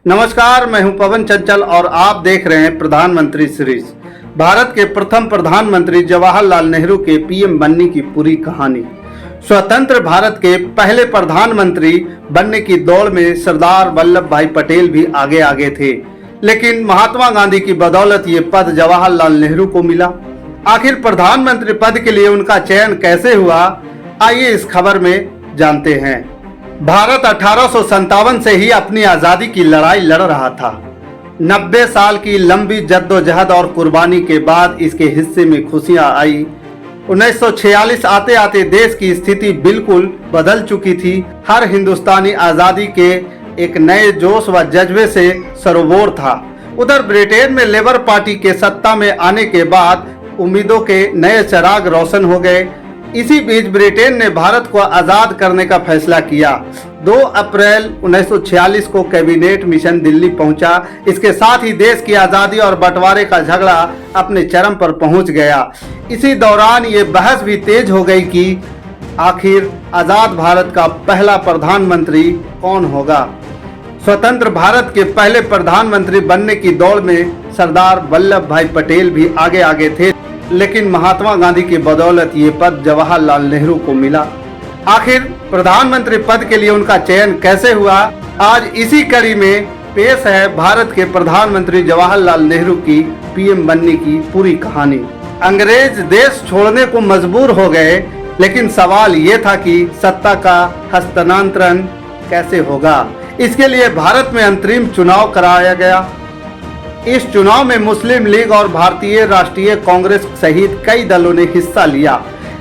नमस्कार, मैं हूं पवन चंचल और आप देख रहे हैं प्रधानमंत्री सीरीज। भारत के प्रथम प्रधानमंत्री जवाहरलाल नेहरू के पीएम बनने की पूरी कहानी। स्वतंत्र भारत के पहले प्रधानमंत्री बनने की दौड़ में सरदार वल्लभ भाई पटेल भी आगे आगे थे, लेकिन महात्मा गांधी की बदौलत ये पद जवाहरलाल नेहरू को मिला। आखिर प्रधानमंत्री पद के लिए उनका चयन कैसे हुआ, आइए इस खबर में जानते हैं। भारत 1857 से ही अपनी आजादी की लड़ाई लड़ रहा था। 90 साल की लंबी जद्दोजहद और कुर्बानी के बाद इसके हिस्से में खुशियां आई। 1946 आते आते देश की स्थिति बिल्कुल बदल चुकी थी। हर हिंदुस्तानी आजादी के एक नए जोश व जज्बे से सरोबोर था। उधर ब्रिटेन में लेबर पार्टी के सत्ता में आने के बाद उम्मीदों के नए चिराग रोशन हो गए। इसी बीच ब्रिटेन ने भारत को आजाद करने का फैसला किया। 2 अप्रैल 1946 को कैबिनेट मिशन दिल्ली पहुंचा। इसके साथ ही देश की आजादी और बंटवारे का झगड़ा अपने चरम पर पहुंच गया। इसी दौरान ये बहस भी तेज हो गई कि आखिर आजाद भारत का पहला प्रधानमंत्री कौन होगा। स्वतंत्र भारत के पहले प्रधानमंत्री बनने की दौड़ में सरदार वल्लभ भाई पटेल भी आगे आगे थे, लेकिन महात्मा गांधी की बदौलत ये पद जवाहरलाल नेहरू को मिला। आखिर प्रधानमंत्री पद के लिए उनका चयन कैसे हुआ, आज इसी कड़ी में पेश है भारत के प्रधानमंत्री जवाहरलाल नेहरू की पीएम बनने की पूरी कहानी। अंग्रेज देश छोड़ने को मजबूर हो गए, लेकिन सवाल ये था कि सत्ता का हस्तांतरण कैसे होगा। इसके लिए भारत में अंतरिम चुनाव कराया गया। इस चुनाव में मुस्लिम लीग और भारतीय राष्ट्रीय कांग्रेस सहित कई दलों ने हिस्सा लिया,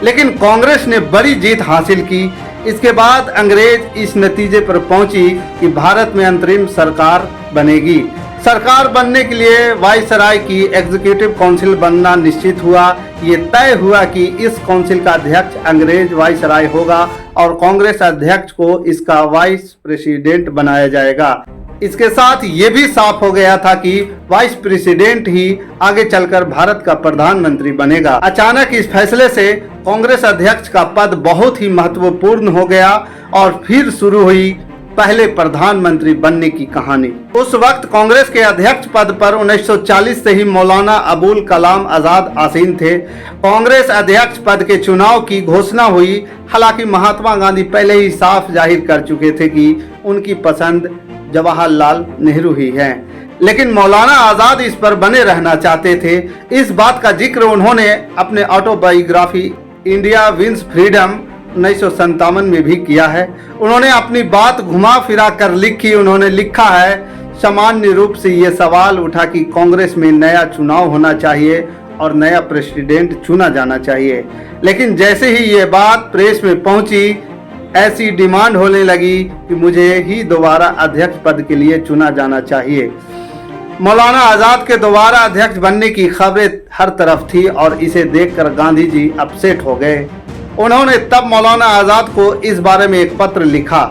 लेकिन कांग्रेस ने बड़ी जीत हासिल की। इसके बाद अंग्रेज इस नतीजे पर पहुंची कि भारत में अंतरिम सरकार बनेगी। सरकार बनने के लिए वायसराय की एग्जीक्यूटिव काउंसिल बनना निश्चित हुआ। ये तय हुआ कि इस काउंसिल का अध्यक्ष अंग्रेज वायसराय होगा और कांग्रेस अध्यक्ष को इसका वाइस प्रेसिडेंट बनाया जाएगा। इसके साथ ये भी साफ हो गया था कि वाइस प्रेसिडेंट ही आगे चलकर भारत का प्रधानमंत्री बनेगा। अचानक इस फैसले से कांग्रेस अध्यक्ष का पद बहुत ही महत्वपूर्ण हो गया और फिर शुरू हुई पहले प्रधानमंत्री बनने की कहानी। उस वक्त कांग्रेस के अध्यक्ष पद पर 1940 से ही मौलाना अबुल कलाम आजाद आसीन थे। कांग्रेस अध्यक्ष पद के चुनाव की घोषणा हुई। हालांकि महात्मा गांधी पहले ही साफ जाहिर कर चुके थे कि उनकी पसंद जवाहरलाल नेहरू ही हैं, लेकिन मौलाना आजाद इस पर बने रहना चाहते थे। इस बात का जिक्र उन्होंने अपने ऑटोबायोग्राफी इंडिया विंस फ्रीडम 1957 में भी किया है। उन्होंने अपनी बात घुमा फिरा कर लिखी। उन्होंने लिखा है, सामान्य रूप से ये सवाल उठा कि कांग्रेस में नया चुनाव होना चाहिए और नया प्रेसिडेंट चुना जाना चाहिए, लेकिन जैसे ही ये बात प्रेस में पहुंची, ऐसी डिमांड होने लगी कि मुझे ही दोबारा अध्यक्ष पद के लिए चुना जाना चाहिए। मौलाना आजाद के दोबारा अध्यक्ष बनने की खबरें हर तरफ थी और इसे देखकर गांधी जी अपसेट हो गए। उन्होंने तब मौलाना आजाद को इस बारे में एक पत्र लिखा।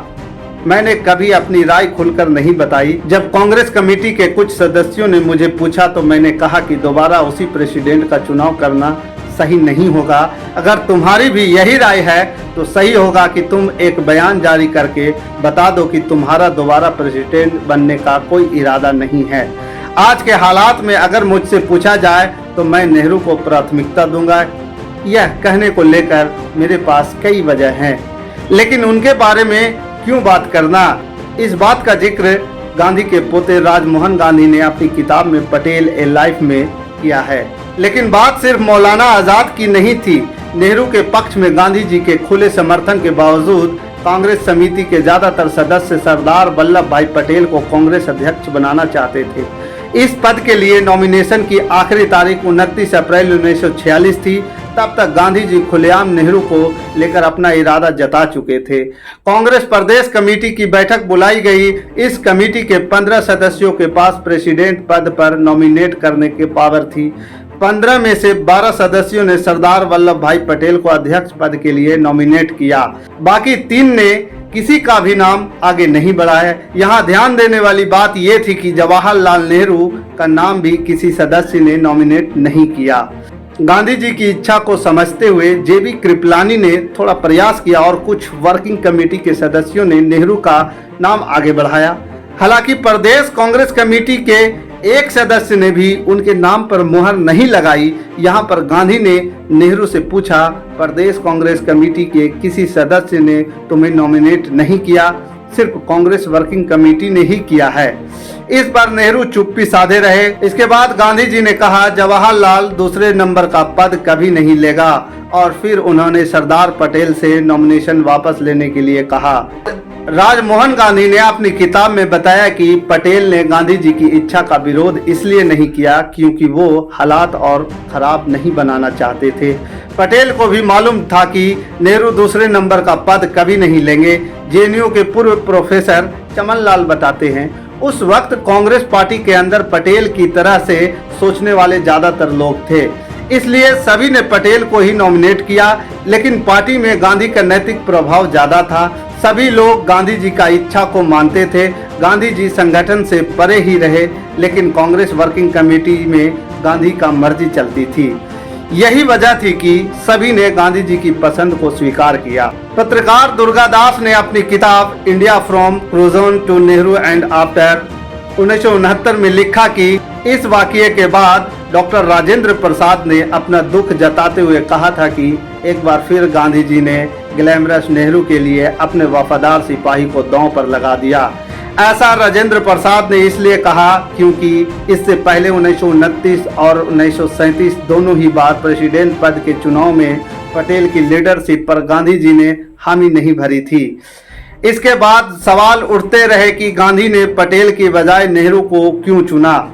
मैंने कभी अपनी राय खुलकर नहीं बताई। जब कांग्रेस कमेटी के कुछ सदस्यों ने मुझे पूछा तो मैंने कहा कि दोबारा उसी प्रेसिडेंट का चुनाव करना सही नहीं होगा। अगर तुम्हारी भी यही राय है तो सही होगा कि तुम एक बयान जारी करके बता दो कि तुम्हारा दोबारा प्रेसिडेंट बनने का कोई इरादा नहीं है। आज के हालात में अगर मुझसे पूछा जाए तो मैं नेहरू को प्राथमिकता दूंगा। यह कहने को लेकर मेरे पास कई वजह हैं, लेकिन उनके बारे में क्यों बात करना। इस बात का जिक्र गांधी के पोते राजमोहन गांधी ने अपनी किताब में पटेल ए लाइफ में किया है। लेकिन बात सिर्फ मौलाना आजाद की नहीं थी। नेहरू के पक्ष में गांधी जी के खुले समर्थन के बावजूद कांग्रेस समिति के ज्यादातर सदस्य सरदार वल्लभ भाई पटेल को कांग्रेस अध्यक्ष बनाना चाहते थे। इस पद के लिए नॉमिनेशन की आखिरी तारीख 29 अप्रैल 1946 थी। तब तक गांधी जी खुलेआम नेहरू को लेकर अपना इरादा जता चुके थे। कांग्रेस प्रदेश कमेटी की बैठक बुलाई गई। इस कमेटी के 15 सदस्यों के पास प्रेसिडेंट पद पर नॉमिनेट करने की पावर थी। 15 में से 12 सदस्यों ने सरदार वल्लभ भाई पटेल को अध्यक्ष पद के लिए नॉमिनेट किया। बाकी 3 ने किसी का भी नाम आगे नहीं बढ़ाया। यहाँ ध्यान देने वाली बात यह थी कि जवाहरलाल नेहरू का नाम भी किसी सदस्य ने नॉमिनेट नहीं किया। गांधी जी की इच्छा को समझते हुए जेबी कृपलानी ने थोड़ा प्रयास किया और कुछ वर्किंग कमेटी के सदस्यों ने नेहरू का नाम आगे बढ़ाया। हालांकि प्रदेश कांग्रेस कमेटी के एक सदस्य ने भी उनके नाम पर मुहर नहीं लगाई। यहां पर गांधी ने नेहरू से पूछा, प्रदेश कांग्रेस कमेटी के किसी सदस्य ने तुम्हें नॉमिनेट नहीं किया, सिर्फ कांग्रेस वर्किंग कमेटी ने ही किया है। इस पर नेहरू चुप्पी साधे रहे। इसके बाद गांधी जी ने कहा, जवाहरलाल दूसरे नंबर का पद कभी नहीं लेगा, और फिर उन्होंने सरदार पटेल से नॉमिनेशन वापस लेने के लिए कहा। राजमोहन गांधी ने अपनी किताब में बताया कि पटेल ने गांधी जी की इच्छा का विरोध इसलिए नहीं किया क्योंकि वो हालात और खराब नहीं बनाना चाहते थे। पटेल को भी मालूम था कि नेहरू दूसरे नंबर का पद कभी नहीं लेंगे। जेएनयू के पूर्व प्रोफेसर चमन लाल बताते हैं, उस वक्त कांग्रेस पार्टी के अंदर पटेल की तरह से सोचने वाले ज्यादातर लोग थे, इसलिए सभी ने पटेल को ही नॉमिनेट किया। लेकिन पार्टी में गांधी का नैतिक प्रभाव ज्यादा था। सभी लोग गांधी जी का इच्छा को मानते थे। गांधी जी संगठन से परे ही रहे, लेकिन कांग्रेस वर्किंग कमेटी में गांधी का मर्जी चलती थी। यही वजह थी कि सभी ने गांधी जी की पसंद को स्वीकार किया। पत्रकार दुर्गादास ने अपनी किताब India from Curzon to Nehru and after 1969 में लिखा कि इस वाकये के बाद डॉक्टर राजेंद्र प्रसाद ने अपना दुख जताते हुए कहा था कि एक बार फिर गांधी जी ने ग्लैमरस नेहरू के लिए अपने वफादार सिपाही को दांव पर लगा दिया। ऐसा राजेंद्र प्रसाद ने इसलिए कहा क्योंकि इससे पहले 1929 और 1937 दोनों ही बार प्रेसिडेंट पद के चुनाव में पटेल की लीडरशिप पर गांधी जी ने हामी नहीं भरी थी। इसके बाद सवाल उठते रहे कि गांधी ने पटेल की बजाय नेहरू को क्यों चुना।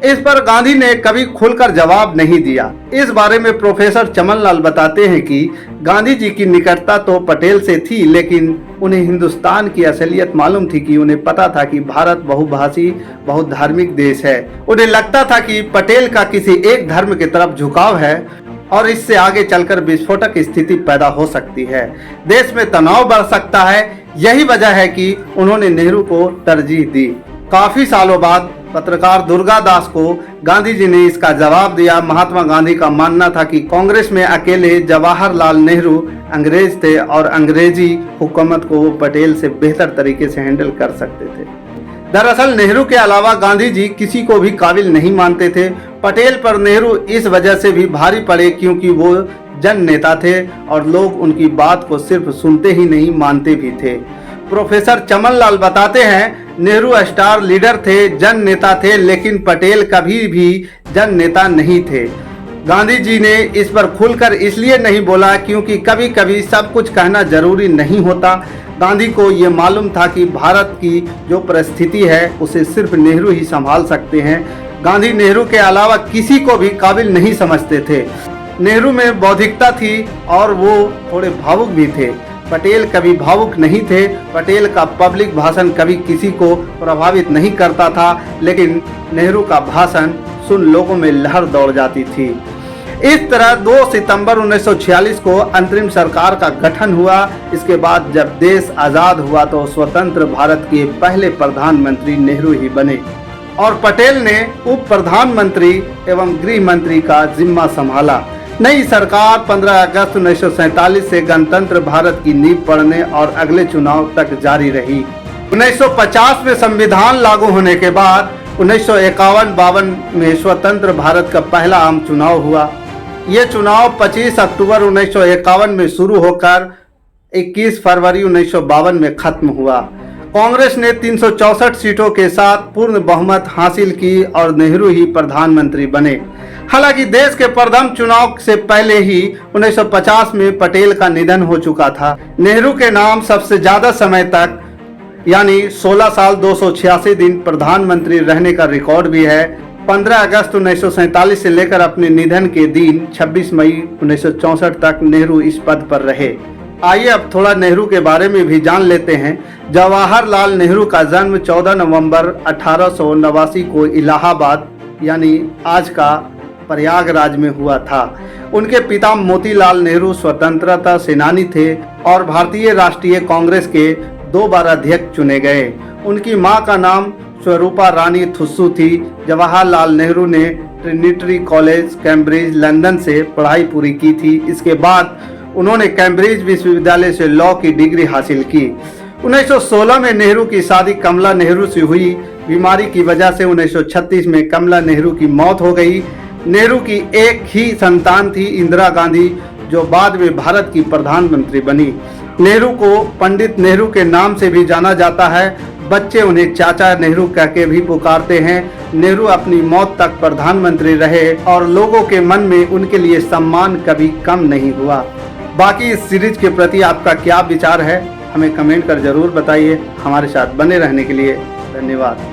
इस पर गांधी ने कभी खुलकर जवाब नहीं दिया। इस बारे में प्रोफेसर चमन लाल बताते हैं कि गांधी जी की निकटता तो पटेल से थी, लेकिन उन्हें हिंदुस्तान की असलियत मालूम थी कि उन्हें पता था कि भारत बहुभाषी बहुधार्मिक देश है। उन्हें लगता था कि पटेल का किसी एक धर्म की तरफ झुकाव है और इससे आगे चलकर विस्फोटक स्थिति पैदा हो सकती है, देश में तनाव बढ़ सकता है। यही वजह है कि उन्होंने नेहरू को तरजीह दी। काफी सालों बाद पत्रकार दुर्गादास को गांधी जी ने इसका जवाब दिया। महात्मा गांधी का मानना था कि कांग्रेस में अकेले जवाहरलाल नेहरू अंग्रेज थे और अंग्रेजी हुकूमत को वो पटेल से बेहतर तरीके से हैंडल कर सकते थे। दरअसल नेहरू के अलावा गांधी जी किसी को भी काबिल नहीं मानते थे। पटेल पर नेहरू इस वजह से भी भारी पड़े क्योंकि वो जन नेता थे और लोग उनकी बात को सिर्फ सुनते ही नहीं मानते भी थे। प्रोफेसर चमन लाल बताते हैं, नेहरू स्टार लीडर थे, जन नेता थे, लेकिन पटेल कभी भी जन नेता नहीं थे। गांधी जी ने इस पर खुलकर इसलिए नहीं बोला क्योंकि कभी कभी सब कुछ कहना जरूरी नहीं होता। गांधी को ये मालूम था कि भारत की जो परिस्थिति है उसे सिर्फ नेहरू ही संभाल सकते हैं। गांधी नेहरू के अलावा किसी को भी काबिल नहीं समझते थे। नेहरू में बौद्धिकता थी और वो थोड़े भावुक भी थे। पटेल कभी भावुक नहीं थे। पटेल का पब्लिक भाषण कभी किसी को प्रभावित नहीं करता था, लेकिन नेहरू का भाषण सुन लोगों में लहर दौड़ जाती थी। इस तरह 2 सितंबर 1946 को अंतरिम सरकार का गठन हुआ। इसके बाद जब देश आजाद हुआ तो स्वतंत्र भारत के पहले प्रधानमंत्री नेहरू ही बने और पटेल ने उप प्रधानमंत्री एवं गृह मंत्री का जिम्मा संभाला। नई सरकार 15 अगस्त 1947 से गणतंत्र भारत की नींव पड़ने और अगले चुनाव तक जारी रही। 1950 में संविधान लागू होने के बाद 1951-52 में स्वतंत्र भारत का पहला आम चुनाव हुआ। ये चुनाव 25 अक्टूबर 1951 में शुरू होकर 21 फरवरी 1952 में खत्म हुआ। कांग्रेस ने 364 सीटों के साथ पूर्ण बहुमत हासिल की और नेहरू ही प्रधानमंत्री बने। हालांकि देश के प्रथम चुनाव से पहले ही 1950 में पटेल का निधन हो चुका था। नेहरू के नाम सबसे ज्यादा समय तक यानी 16 साल 286 दिन प्रधानमंत्री रहने का रिकॉर्ड भी है। 15 अगस्त 1947 से लेकर अपने निधन के दिन 26 मई 1964 तक नेहरू इस पद पर रहे। आइए अब थोड़ा नेहरू के बारे में भी जान लेते हैं। जवाहरलाल नेहरू का जन्म 14 नवंबर 1889 को इलाहाबाद यानी आज का प्रयागराज में हुआ था। उनके पिता मोतीलाल नेहरू स्वतंत्रता सेनानी थे और भारतीय राष्ट्रीय कांग्रेस के 2 बार अध्यक्ष चुने गए। उनकी मां का नाम स्वरूपा रानी थुस्सू थी। जवाहरलाल नेहरू ने ट्रिनिटी कॉलेज कैम्ब्रिज लंदन से पढ़ाई पूरी की थी। इसके बाद उन्होंने कैम्ब्रिज विश्वविद्यालय से लॉ की डिग्री हासिल की। 1916 में नेहरू की शादी कमला नेहरू से हुई। बीमारी की वजह से 1936 में कमला नेहरू की मौत हो गई। नेहरू की एक ही संतान थी, इंदिरा गांधी, जो बाद में भारत की प्रधानमंत्री बनी। नेहरू को पंडित नेहरू के नाम से भी जाना जाता है। बच्चे उन्हें चाचा नेहरू कह के भी पुकारते हैं। नेहरू अपनी मौत तक प्रधानमंत्री रहे और लोगों के मन में उनके लिए सम्मान कभी कम नहीं हुआ। बाकी इस सीरीज के प्रति आपका क्या विचार है, हमें कमेंट कर जरूर बताइए। हमारे साथ बने रहने के लिए धन्यवाद।